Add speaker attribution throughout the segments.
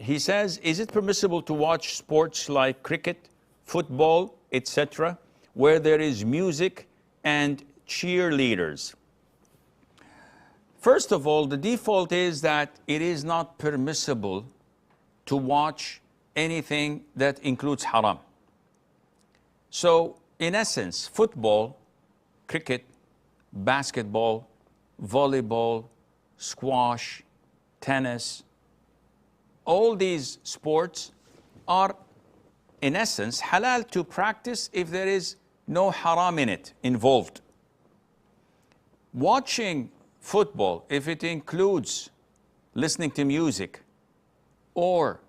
Speaker 1: He says, is it permissible to watch sports like cricket, football, etc., where there is music and cheerleaders? First of all, the default is that it is not permissible to watch anything that includes haram. So, in essence, football, cricket, basketball, volleyball, squash, tennis, all these sports are, in essence, halal to practice if there is no haram in it involved. Watching football, if it includes listening to music or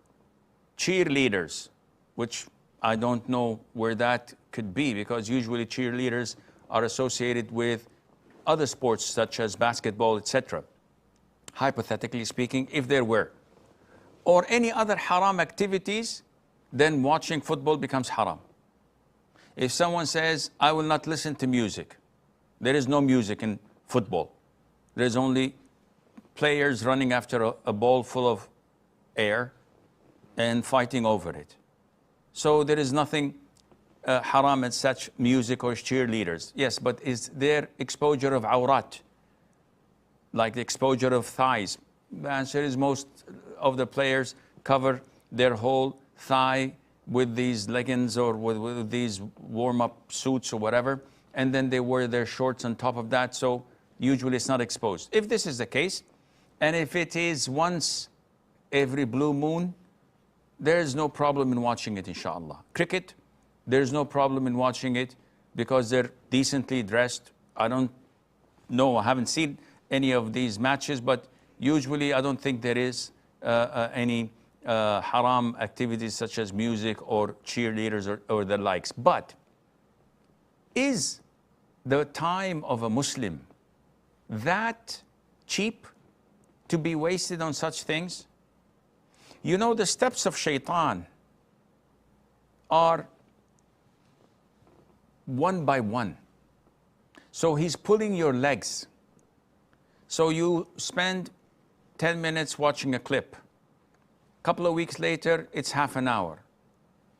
Speaker 1: cheerleaders, which I don't know where that could be, because usually cheerleaders are associated with other sports such as basketball, etc. Hypothetically speaking, if there were, or any other haram activities, then watching football becomes haram. If someone says, I will not listen to music, there is no music in football. There's only players running after a ball full of air and fighting over it. So there is nothing haram as such, music or cheerleaders. Yes, but is there exposure of awrat, like the exposure of thighs? The answer is most of the players cover their whole thigh with these leggings or with these warm-up suits or whatever, and then they wear their shorts on top of that, so usually it's not exposed. If this is the case, and if it is once every blue moon, there is no problem in watching it, inshallah. Cricket, there's no problem in watching it because they're decently dressed. I don't know, I haven't seen any of these matches, but usually I don't think there is any haram activities such as music or cheerleaders or the likes. But is the time of a Muslim that cheap to be wasted on such things? You know, the steps of shaitan are one by one. So he's pulling your legs. So you spend 10 minutes watching a clip. Couple of weeks later, it's half an hour.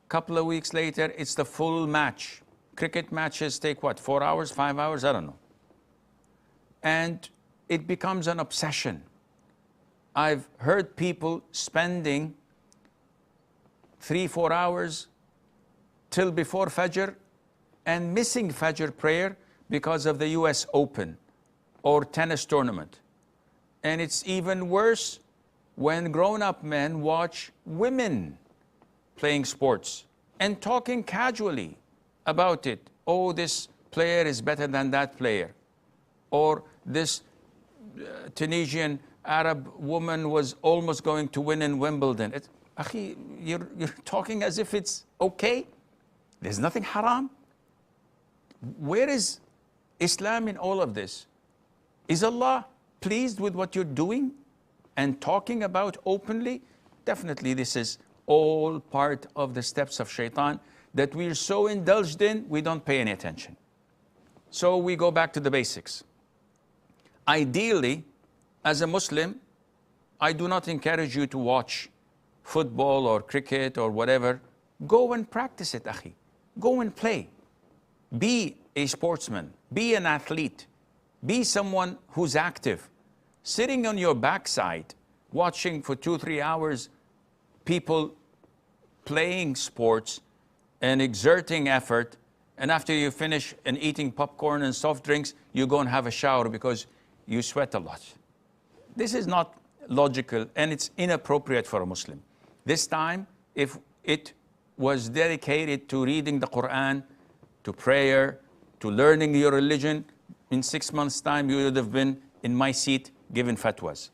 Speaker 1: Couple of weeks later, it's the full match. Cricket matches take what, 4 hours, 5 hours? I don't know. And it becomes an obsession. I've heard people spending 3-4 hours till before Fajr and missing Fajr prayer because of the US Open or tennis tournament. And it's even worse when grown-up men watch women playing sports and talking casually about it. Oh, this player is better than that player. Or this Tunisian Arab woman was almost going to win in Wimbledon. Akhi, you're talking as if it's okay. There's nothing haram. Where is Islam in all of this? Is Allah pleased with what you're doing and talking about openly? Definitely this is all part of the steps of shaitan that we're so indulged in, we don't pay any attention. So we go back to the basics. Ideally, as a Muslim, I do not encourage you to watch football or cricket or whatever. Go and practice it, akhi. Go and play. Be a sportsman. Be an athlete. Be someone who's active. Sitting on your backside, watching for 2-3 hours people playing sports and exerting effort, and after you finish and eating popcorn and soft drinks, you go and have a shower because you sweat a lot. This is not logical and it's inappropriate for a Muslim. This time, if it was dedicated to reading the Quran, to prayer, to learning your religion, in 6 months' time you would have been in my seat giving fatwas.